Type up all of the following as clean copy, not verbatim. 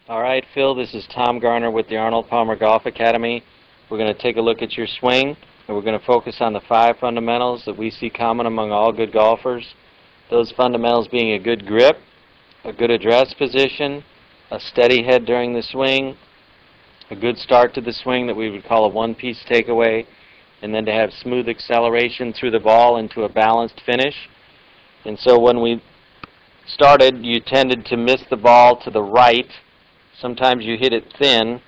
All right, Phil, this is Tom Garner with the Arnold Palmer Golf Academy. We're going to take a look at your swing, and we're going to focus on the 5 fundamentals that we see common among all good golfers. Those fundamentals being a good grip, a good address position, a steady head during the swing, a good start to the swing that we would call a one-piece takeaway, and then to have smooth acceleration through the ball into a balanced finish. And so when we started, you tended to miss the ball to the right. Sometimes you hit it thin,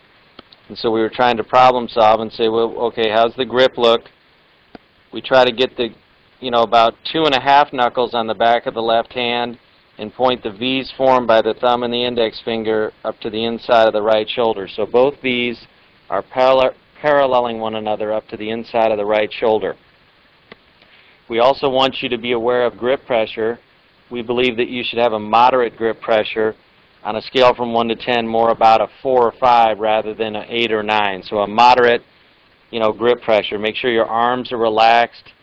and so we were trying to problem solve and say, well, okay, how's the grip look? We try to get the, about 2.5 knuckles on the back of the left hand and point the V's formed by the thumb and the index finger up to the inside of the right shoulder. So both V's are paralleling one another up to the inside of the right shoulder. We also want you to be aware of grip pressure. We believe that you should have a moderate grip pressure on a scale from 1 to 10, more about a 4 or 5 rather than an 8 or 9. So a moderate, grip pressure. Make sure your arms are relaxed.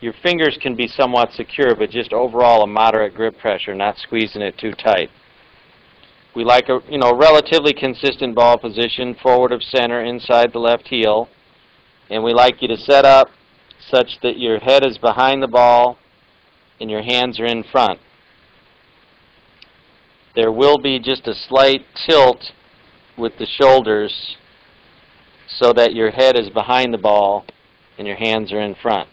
Your fingers can be somewhat secure, but just overall a moderate grip pressure, not squeezing it too tight. We like a, relatively consistent ball position, forward of center, inside the left heel. And we like you to set up such that your head is behind the ball and your hands are in front. There will be just a slight tilt with the shoulders so that your head is behind the ball and your hands are in front.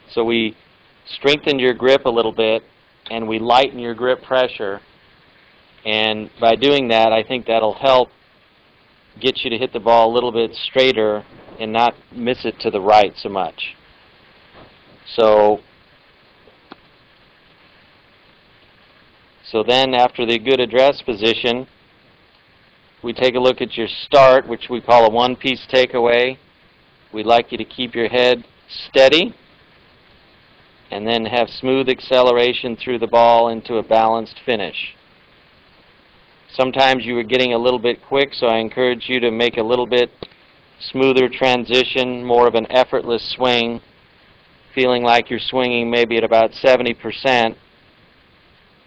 So we strengthen your grip a little bit and we lighten your grip pressure, and by doing that I think that'll help get you to hit the ball a little bit straighter and not miss it to the right so much. So then after the good address position, we take a look at your start, which we call a one-piece takeaway. We'd like you to keep your head steady and then have smooth acceleration through the ball into a balanced finish. Sometimes you were getting a little bit quick, so I encourage you to make a little bit smoother transition, more of an effortless swing, feeling like you're swinging maybe at about 70%.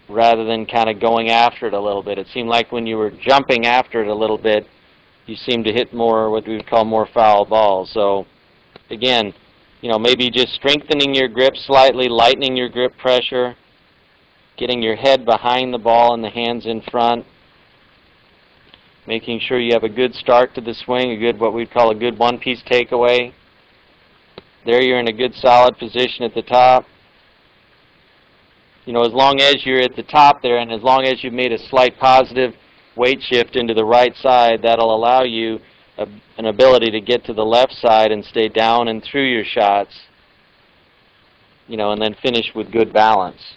Rather than kind of going after it a little bit. It seemed like when you were jumping after it a little bit, you seemed to hit more what we would call more foul balls. So again, maybe just strengthening your grip slightly, lightening your grip pressure, getting your head behind the ball and the hands in front, making sure you have a good start to the swing, a good, what we'd call a good one-piece takeaway. There you're in a good solid position at the top. As long as you're at the top there and as long as you've made a slight positive weight shift into the right side, that'll allow you an ability to get to the left side and stay down and through your shots, and then finish with good balance.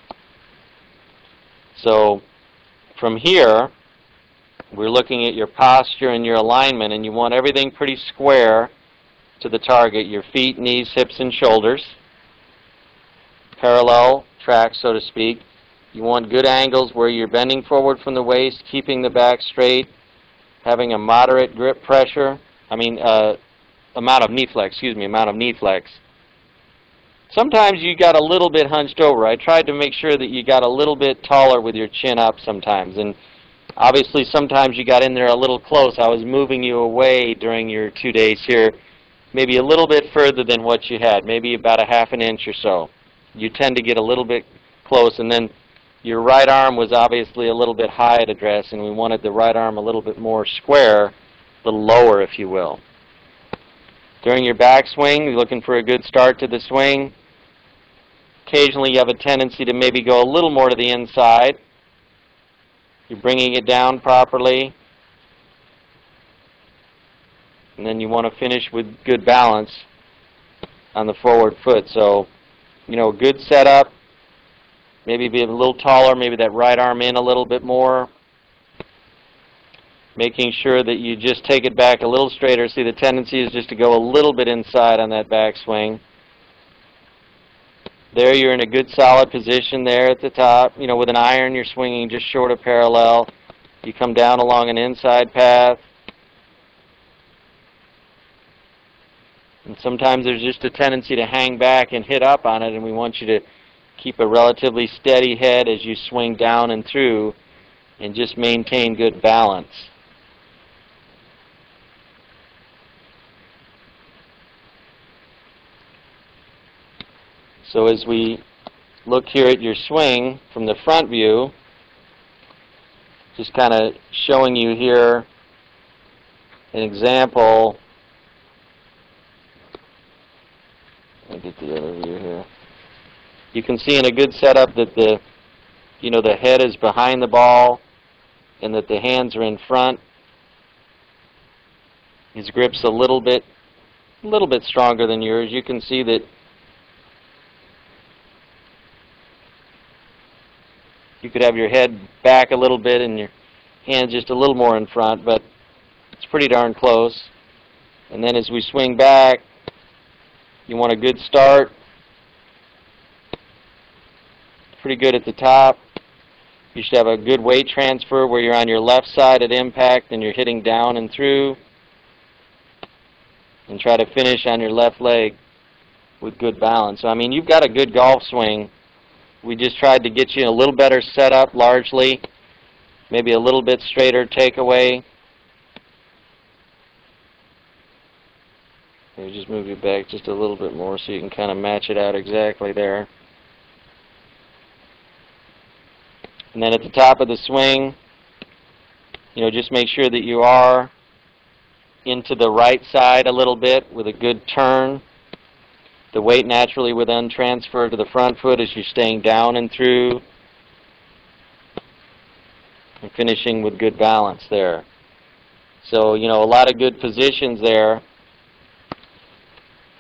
So from here, we're looking at your posture and your alignment, and you want everything pretty square to the target, your feet, knees, hips, and shoulders. Parallel track, so to speak. You want good angles where you're bending forward from the waist, keeping the back straight, having a moderate grip pressure, amount of knee flex. Sometimes you got a little bit hunched over. I tried to make sure that you got a little bit taller with your chin up sometimes, and obviously sometimes you got in there a little close. I was moving you away during your 2 days here, maybe a little bit further than what you had, maybe about a half an inch or so. You tend to get a little bit close, and then your right arm was obviously a little bit high at address, and we wanted the right arm a little bit more square, a little lower, if you will. During your backswing, you're looking for a good start to the swing. Occasionally you have a tendency to maybe go a little more to the inside. You're bringing it down properly, and then you want to finish with good balance on the forward foot. So good setup, maybe be a little taller, maybe that right arm in a little bit more. Making sure that you just take it back a little straighter. See, the tendency is just to go a little bit inside on that backswing. There you're in a good solid position there at the top. With an iron you're swinging just short of parallel. You come down along an inside path. And sometimes there's just a tendency to hang back and hit up on it, and we want you to keep a relatively steady head as you swing down and through and just maintain good balance. So as we look here at your swing from the front view, just kind of showing you here an example. Let me get the other view here. You can see in a good setup that the head is behind the ball and that the hands are in front. His grip's a little bit stronger than yours. You can see that you could have your head back a little bit and your hands just a little more in front, but it's pretty darn close. And then as we swing back, you want a good start. Pretty good at the top. You should have a good weight transfer where you're on your left side at impact and you're hitting down and through. And try to finish on your left leg with good balance. So, I mean, you've got a good golf swing. We just tried to get you a little better setup largely, maybe a little bit straighter takeaway. Maybe just move you back just a little bit more so you can kind of match it out exactly there. And then at the top of the swing, just make sure that you are into the right side a little bit with a good turn. The weight naturally would then transfer to the front foot as you're staying down and through. And finishing with good balance there. So, a lot of good positions there.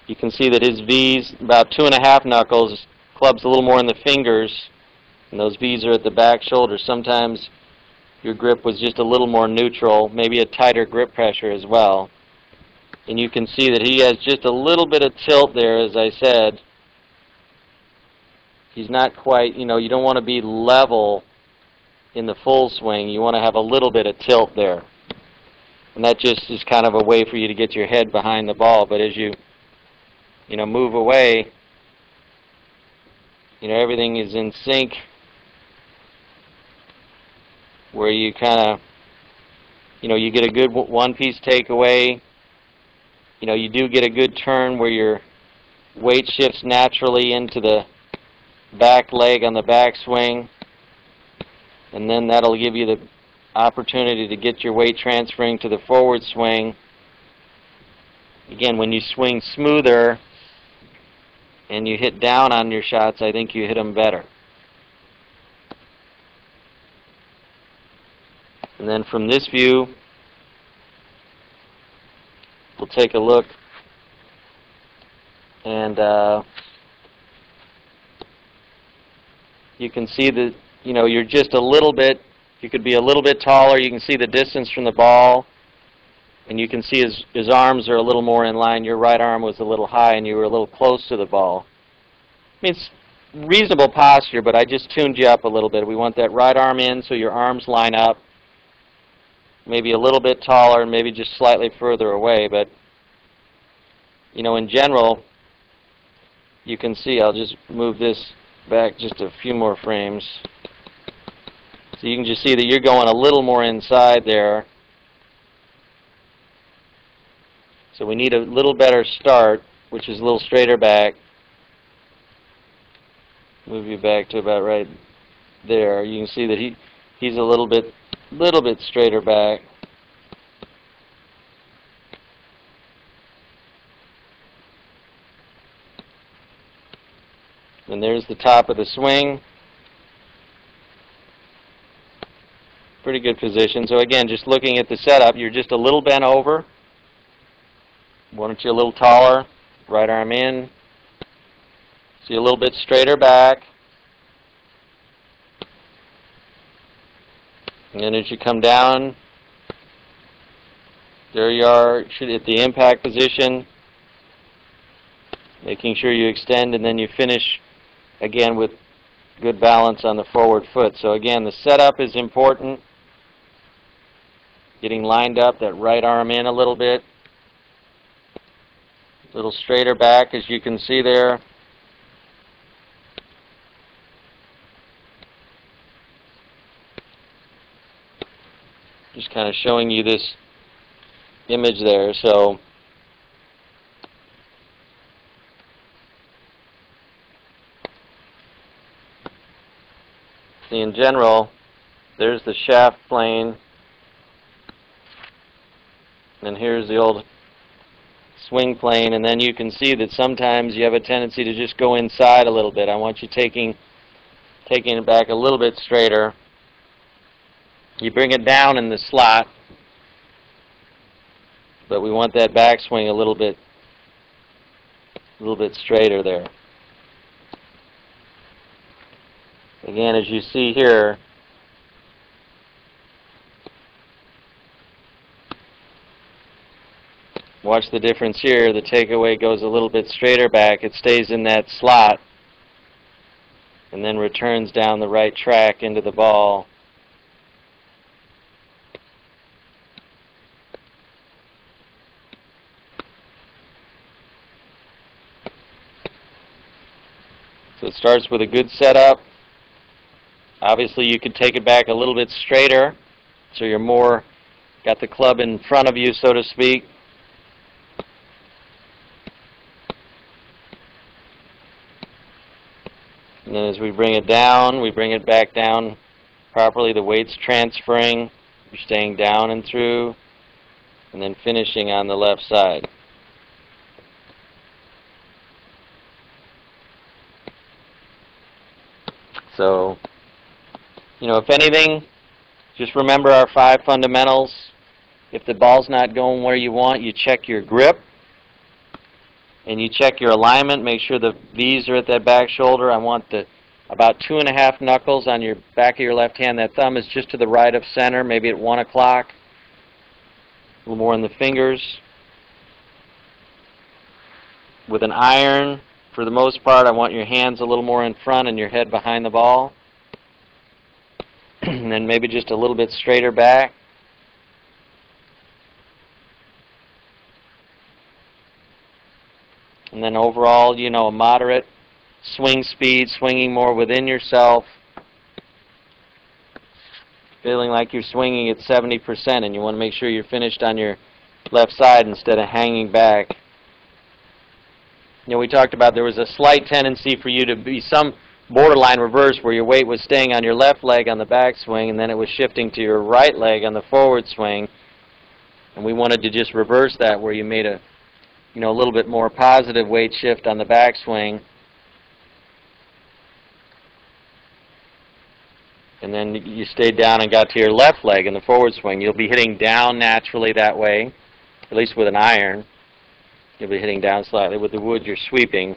You can see that his V's about 2.5 knuckles, club's a little more in the fingers, and those V's are at the back shoulder. Sometimes your grip was just a little more neutral, maybe a tighter grip pressure as well. And you can see that he has just a little bit of tilt there, as I said. He's not quite, you don't want to be level in the full swing. You want to have a little bit of tilt there. And that just is kind of a way for you to get your head behind the ball. But as you move away, everything is in sync, where you kind of, you get a good one-piece takeaway. You do get a good turn where your weight shifts naturally into the back leg on the backswing, and then that'll give you the opportunity to get your weight transferring to the forward swing. Again, when you swing smoother and you hit down on your shots, I think you hit them better. And then from this view, we'll take a look, and you can see that you're just a little bit, you could be a little bit taller. You can see the distance from the ball, and you can see his arms are a little more in line. Your right arm was a little high and you were a little close to the ball. I mean, it's reasonable posture, but I just tuned you up a little bit. We want that right arm in so your arms line up. Maybe a little bit taller and maybe just slightly further away, but in general, you can see, I'll just move this back just a few more frames. So you can just see that you're going a little more inside there. So we need a little better start, which is a little straighter back. Move you back to about right there. You can see that he's a little bit straighter back. And there's the top of the swing. Pretty good position. So again, just looking at the setup, you're just a little bent over. Why don't you a little taller? Right arm in. See a little bit straighter back. And then as you come down, there you are, should hit the impact position, making sure you extend, and then you finish again with good balance on the forward foot. So again, the setup is important. Getting lined up, that right arm in a little bit. A little straighter back, as you can see there. Just kind of showing you this image there. So see, in general, there's the shaft plane, and here's the old swing plane, and then you can see that sometimes you have a tendency to just go inside a little bit. I want you taking it back a little bit straighter. You bring it down in the slot, but we want that backswing a little bit straighter there. Again, as you see here, watch the difference here. The takeaway goes a little bit straighter back. It stays in that slot and then returns down the right track into the ball. So it starts with a good setup. Obviously, you could take it back a little bit straighter, so you're more got the club in front of you, so to speak. And then as we bring it down, we bring it back down properly. The weight's transferring. You're staying down and through, and then finishing on the left side. So, you know, if anything, just remember our 5 fundamentals. If the ball's not going where you want, you check your grip and you check your alignment. Make sure the V's are at that back shoulder. I want about 2.5 knuckles on your back of your left hand. That thumb is just to the right of center, maybe at 1 o'clock. A little more in the fingers. With an iron, for the most part, I want your hands a little more in front and your head behind the ball. And then maybe just a little bit straighter back. And then overall, you know, a moderate swing speed, swinging more within yourself. Feeling like you're swinging at 70%, and you want to make sure you're finished on your left side instead of hanging back. You know, we talked about there was a slight tendency for you to be some borderline reverse where your weight was staying on your left leg on the backswing and then it was shifting to your right leg on the forward swing. And we wanted to just reverse that where you made a, you know, a little bit more positive weight shift on the backswing. And then you stayed down and got to your left leg in the forward swing. You'll be hitting down naturally that way, at least with an iron. You'll be hitting down slightly. With the wood, you're sweeping.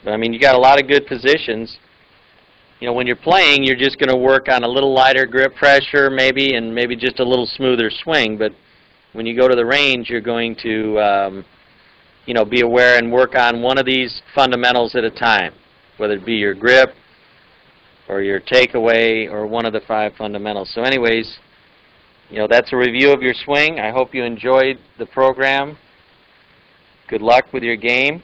But I mean, you got a lot of good positions. You know, when you're playing, you're just going to work on a little lighter grip pressure, maybe, and maybe just a little smoother swing. But when you go to the range, you're going to, you know, be aware and work on one of these fundamentals at a time, whether it be your grip or your takeaway or one of the 5 fundamentals. So, anyways, you know, that's a review of your swing. I hope you enjoyed the program. Good luck with your game.